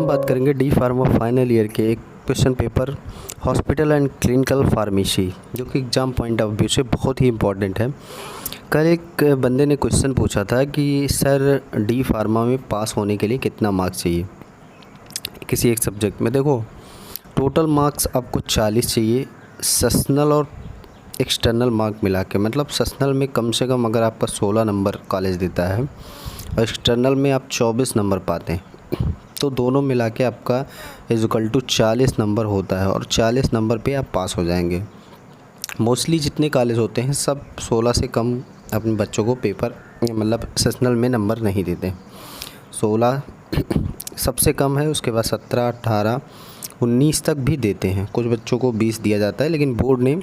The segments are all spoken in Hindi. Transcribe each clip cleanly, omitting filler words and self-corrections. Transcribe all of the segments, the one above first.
बात करेंगे डी फार्मा फाइनल ईयर के एक question paper hospital and clinical pharmacy, जो कि एग्ज़ाम पॉइंट ऑफ व्यू से बहुत ही इम्पॉर्टेंट है। कल एक बंदे ने क्वेश्चन पूछा था कि सर डी फार्मा में पास होने के लिए कितना मार्क्स चाहिए किसी एक सब्जेक्ट में। देखो, टोटल मार्क्स आपको 40 चाहिए, सेशनल और एक्सटर्नल मार्क मिला के। मतलब सेशनल में कम से कम अगर आपका 16 नंबर कॉलेज देता है और एक्सटर्नल में आप 24 नंबर पाते हैं, तो दोनों मिला के आपका इक्वल टू 40 नंबर होता है और 40 नंबर पे आप पास हो जाएंगे। मोस्टली जितने कॉलेज होते हैं सब 16 से कम अपने बच्चों को पेपर मतलब सेशनल में नंबर नहीं देते। 16 सबसे कम है, उसके बाद 17, 18, 19 तक भी देते हैं। कुछ बच्चों को 20 दिया जाता है, लेकिन बोर्ड ने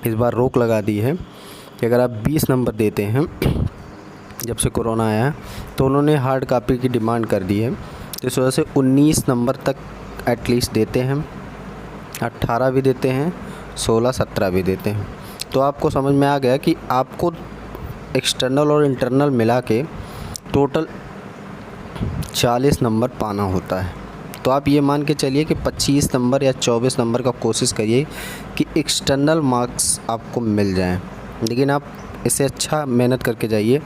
इस बार रोक लगा दी है कि अगर आप 20 नंबर देते हैं, जब से कोरोना आया है तो उन्होंने हार्ड कॉपी की डिमांड कर दी है। इस वजह से 19 नंबर तक एटलीस्ट देते हैं, 18 भी देते हैं, 16, 17 भी देते हैं। तो आपको समझ में आ गया कि आपको एक्सटर्नल और इंटरनल मिला के टोटल 40 नंबर पाना होता है। तो आप ये मान के चलिए कि 25 नंबर या 24 नंबर का कोशिश करिए कि एक्सटर्नल मार्क्स आपको मिल जाएं, लेकिन आप इससे अच्छा मेहनत करके जाइए।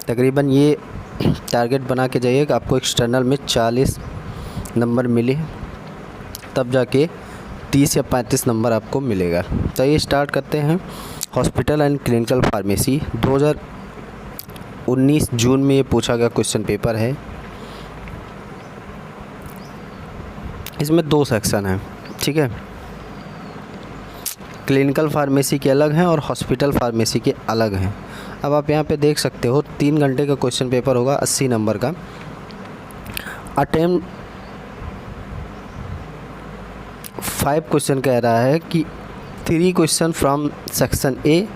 तकरीबन ये टारगेट बना के जाइए कि आपको एक्सटर्नल में 40 नंबर मिले, तब जाके 30 या 35 नंबर आपको मिलेगा। तो ये स्टार्ट करते हैं। हॉस्पिटल एंड क्लिनिकल फार्मेसी 2019 जून में ये पूछा गया क्वेश्चन पेपर है। इसमें 2 सेक्शन हैं, ठीक है। क्लिनिकल फार्मेसी के अलग हैं और हॉस्पिटल फार्मेसी के अलग हैं। अब आप यहाँ पे देख सकते हो 3 घंटे का क्वेश्चन पेपर होगा, 80 नंबर का। अटेम्प्ट 5 क्वेश्चन कह रहा है कि 3 question from section A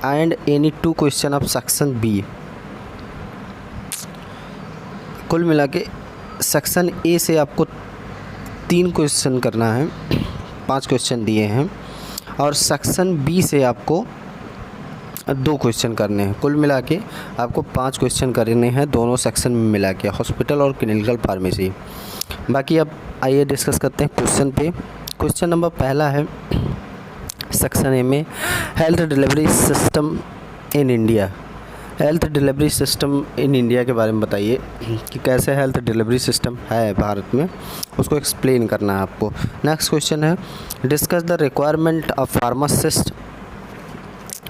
and any 2 question of section B. कुल मिला के सेक्शन ए से आपको 3 क्वेश्चन करना है, 5 क्वेश्चन दिए हैं, और सेक्शन बी से आपको 2 क्वेश्चन करने हैं। कुल मिला के आपको 5 क्वेश्चन करने हैं दोनों सेक्शन में मिला के, हॉस्पिटल और क्लिनिकल फार्मेसी। बाकी अब आइए डिस्कस करते हैं क्वेश्चन पे। क्वेश्चन नंबर पहला है सेक्शन ए में, health delivery system in India. Health delivery system in India के बारे में बताइए कि कैसे हेल्थ डिलीवरी सिस्टम है भारत में, उसको एक्सप्लेन करना है आपको। नेक्स्ट क्वेश्चन है, discuss the requirement of pharmacist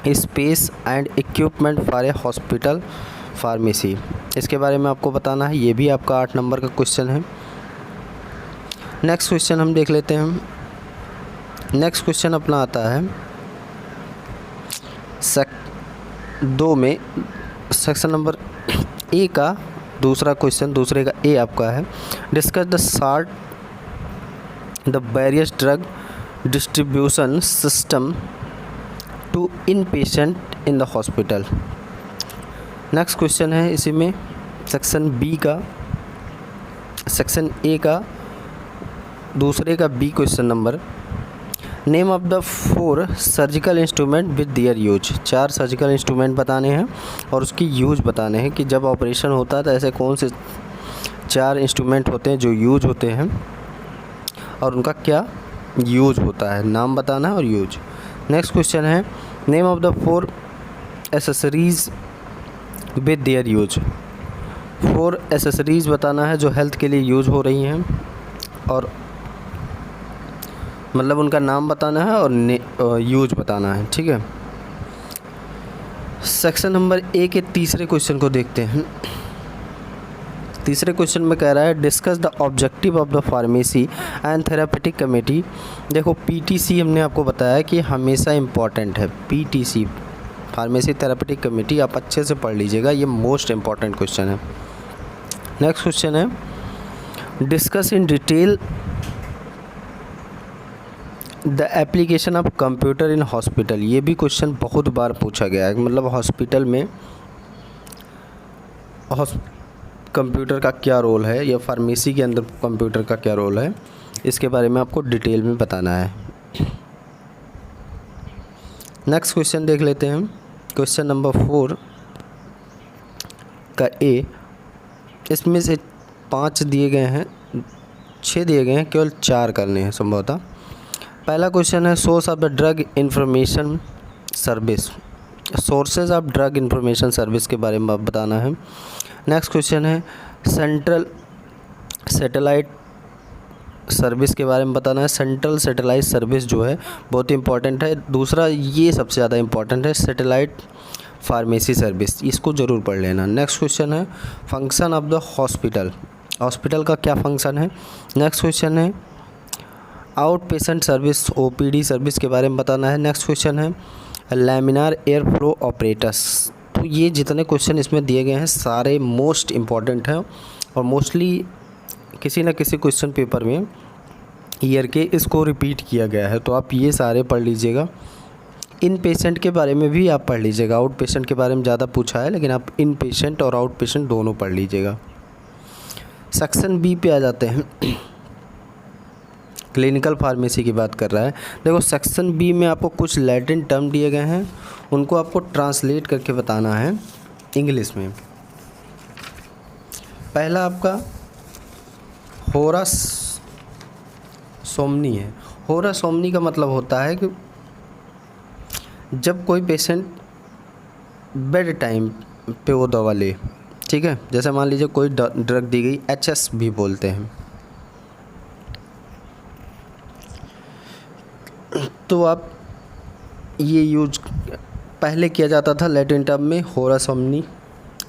space and equipment for a hospital pharmacy. इसके बारे में आपको बताना है, ये भी आपका 8 नंबर का क्वेश्चन है। नेक्स्ट क्वेश्चन हम देख लेते हैं। नेक्स्ट क्वेश्चन अपना आता है 2 में, सेक्शन नंबर ए का दूसरा क्वेश्चन, दूसरे का ए आपका है, discuss the short the various drug distribution system to in patient in the hospital. Next question है इसी में सेक्शन बी का, सेक्शन ए का दूसरे का B question number, name of the 4 surgical instrument with their use. 4 surgical instrument बताने हैं और उसकी यूज बताने हैं कि जब ऑपरेशन होता है तो ऐसे कौन से 4 इंस्ट्रूमेंट होते हैं जो यूज होते हैं और उनका क्या यूज होता है, नाम बताना है और यूज। नेक्स्ट क्वेश्चन है, name of the 4 accessories with their use. 4 accessories बताना है जो हेल्थ के लिए यूज हो रही हैं और मतलब उनका नाम बताना है और यूज बताना है, ठीक है। सेक्शन नंबर ए के तीसरे क्वेश्चन को देखते हैं। तीसरे क्वेश्चन में कह रहा है, discuss the objective of the pharmacy and therapeutic committee. देखो, पीटीसी हमने आपको बताया कि हमेशा इम्पॉर्टेंट है। पीटीसी फार्मेसी थेरापेटिक कमेटी आप अच्छे से पढ़ लीजिएगा, ये मोस्ट इम्पॉर्टेंट क्वेश्चन है। नेक्स्ट क्वेश्चन है, discuss in detail the application of computer in hospital. ये भी क्वेश्चन बहुत बार पूछा गया है, मतलब हॉस्पिटल में कंप्यूटर का क्या रोल है या फार्मेसी के अंदर कंप्यूटर का क्या रोल है, इसके बारे में आपको डिटेल में बताना है। नेक्स्ट क्वेश्चन देख लेते हैं। क्वेश्चन नंबर 4 का ए, इसमें से 5 दिए गए हैं 6 दिए गए हैं, केवल 4 करने हैं संभवतः। पहला क्वेश्चन है source of the drug information service, sources of drug information service के बारे में बताना है। नेक्स्ट क्वेश्चन है सेंट्रल सैटेलाइट सर्विस के बारे में बताना है। सेंट्रल सैटेलाइट सर्विस जो है बहुत ही इंपॉर्टेंट है। दूसरा ये सबसे ज़्यादा इंपॉर्टेंट है सैटेलाइट फार्मेसी सर्विस, इसको ज़रूर पढ़ लेना। नेक्स्ट क्वेश्चन है function of the hospital, hospital का क्या फंक्शन है। नेक्स्ट क्वेश्चन है out patient service OPD service के बारे में बताना है। नेक्स्ट क्वेश्चन है लैमिनार एयर फ्लो ऑपरेटर्स। तो ये जितने क्वेश्चन इसमें दिए गए हैं सारे मोस्ट इम्पॉर्टेंट हैं और मोस्टली किसी न किसी क्वेश्चन पेपर में ईयर के इसको रिपीट किया गया है, तो आप ये सारे पढ़ लीजिएगा। इन पेशेंट के बारे में भी आप पढ़ लीजिएगा, आउट पेशेंट के बारे में ज़्यादा पूछा है लेकिन आप इन पेशेंट और आउट पेशेंट दोनों पढ़ लीजिएगा। सेक्शन बी पे आ जाते हैं, क्लिनिकल फार्मेसी की बात कर रहा है। देखो सेक्शन बी में आपको कुछ लैटिन टर्म दिए गए हैं, उनको आपको ट्रांसलेट करके बताना है इंग्लिश में। पहला आपका होरस सोमनी है। होरस सोमनी का मतलब होता है कि जब कोई पेशेंट बेड टाइम पे वो दवा ले, ठीक है, जैसे मान लीजिए कोई ड्रग दी गई, एचएस भी बोलते हैं, तो आप ये यूज पहले किया जाता था लैटिन टर्म में होरस सोमनी,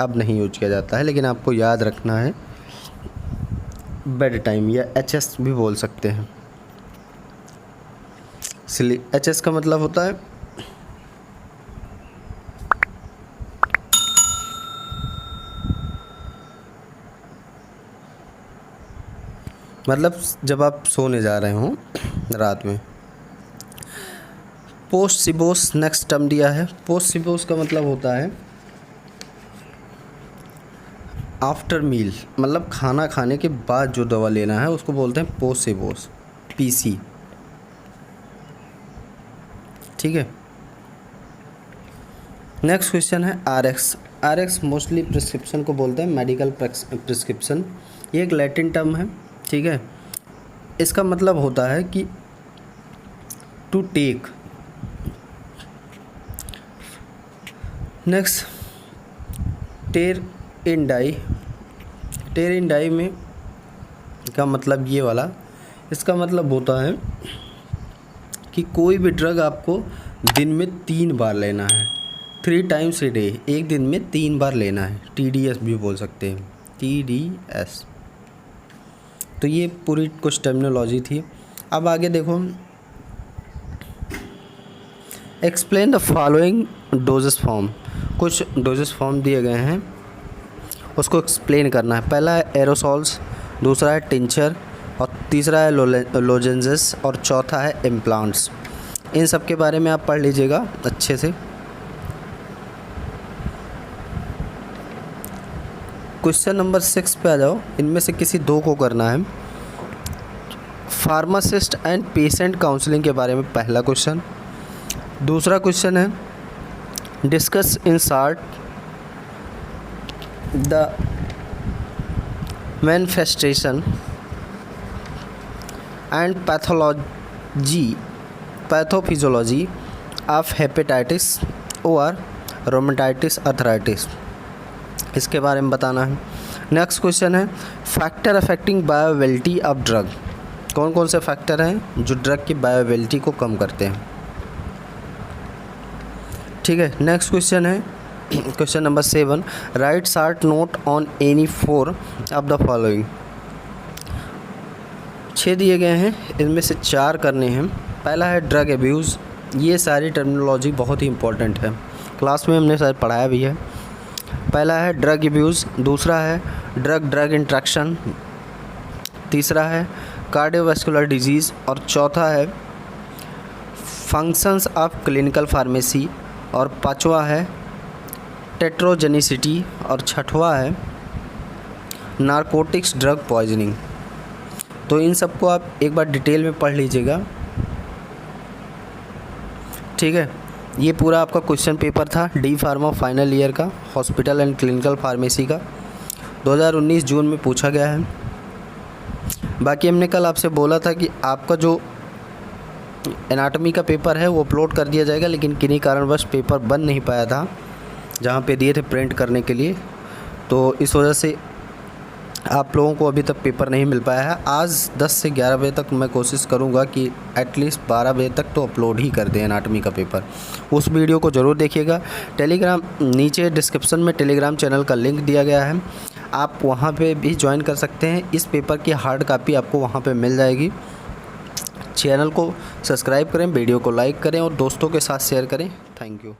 अब नहीं यूज किया जाता है, लेकिन आपको याद रखना है बेड टाइम या एचएस भी बोल सकते हैं। इसलिए एचएस का मतलब होता है मतलब जब आप सोने जा रहे हो रात में। पोस्ट सिबोस नेक्स्ट टर्म दिया है। पोस्ट सिबोस का मतलब होता है आफ्टर मील, मतलब खाना खाने के बाद जो दवा लेना है उसको बोलते हैं पोस्ट सिबोस, पीसी, ठीक है। नेक्स्ट क्वेश्चन है आरएक्स। आरएक्स मोस्टली प्रिस्क्रिप्शन को बोलते हैं, मेडिकल प्रिस्क्रिप्शन। ये एक लैटिन टर्म है, ठीक है। इसका मतलब होता है कि टू टेक। नेक्स्ट टेर इन डाई। टेर इन डाई में का मतलब ये वाला, इसका मतलब होता है कि कोई भी ड्रग आपको दिन में 3 बार लेना है, 3 टाइम्स ए डे, एक दिन में 3 बार लेना है। TDS भी बोल सकते हैं, TDS। तो ये पूरी कुछ टर्मिनोलॉजी थी। अब आगे देखो, explain the following doses form. कुछ डोजेस फॉर्म दिए गए हैं, उसको एक्सप्लेन करना है। पहला है एरोसॉल्स, दूसरा है टिंचर, और तीसरा है लोजेंसेस, और चौथा है इम्प्लांट्स। इन सब के बारे में आप पढ़ लीजिएगा अच्छे से। क्वेश्चन नंबर 6 पे आ जाओ, इनमें से किसी 2 को करना है। फार्मासिस्ट एंड पेशेंट काउंसलिंग के बारे में पहला क्वेश्चन। दूसरा क्वेश्चन है discuss in short the manifestation and pathophysiology of hepatitis और रोमेटाइटिस अर्थराइटिस, इसके बारे में बताना है। नेक्स्ट क्वेश्चन है factor affecting bioavailability of drug. कौन कौन से फैक्टर हैं जो ड्रग की बायोअवेलेबिलिटी को कम करते हैं, ठीक है। नेक्स्ट क्वेश्चन है question number 7, right short note on any 4 of the following. 6 दिए गए हैं, इनमें से 4 करने हैं। पहला है ड्रग एब्यूज़। ये सारी टर्मिनोलॉजी बहुत ही इंपॉर्टेंट है, क्लास में हमने शायद पढ़ाया भी है। पहला है ड्रग एब्यूज़, दूसरा है ड्रग इंट्रैक्शन, तीसरा है कार्डियोवैस्कुलर डिजीज़, और चौथा है फंक्शंस ऑफ क्लिनिकल फार्मेसी, और पांचवा है टेट्रोजेनिसिटी, और छठवां है नारकोटिक्स ड्रग पॉइजनिंग। तो इन सबको आप एक बार डिटेल में पढ़ लीजिएगा, ठीक है। ये पूरा आपका क्वेश्चन पेपर था डी फार्मा फाइनल ईयर का, हॉस्पिटल एंड क्लिनिकल फार्मेसी का, 2019 जून में पूछा गया है। बाकी हमने कल आपसे बोला था कि आपका जो एनाटॉमी का पेपर है वो अपलोड कर दिया जाएगा, लेकिन किन्हीं कारणवश पेपर बन नहीं पाया था जहाँ पे दिए थे प्रिंट करने के लिए, तो इस वजह से आप लोगों को अभी तक पेपर नहीं मिल पाया है। आज 10 से 11 बजे तक मैं कोशिश करूंगा कि एटलीस्ट 12 बजे तक तो अपलोड ही कर दें एनाटॉमी का पेपर। उस वीडियो को ज़रूर देखिएगा। टेलीग्राम, नीचे डिस्क्रिप्शन में टेलीग्राम चैनल का लिंक दिया गया है, आप वहां पे भी ज्वाइन कर सकते हैं। इस पेपर की हार्ड कापी आपको वहां पे मिल जाएगी। चैनल को सब्सक्राइब करें, वीडियो को लाइक करें और दोस्तों के साथ शेयर करें। Thank you.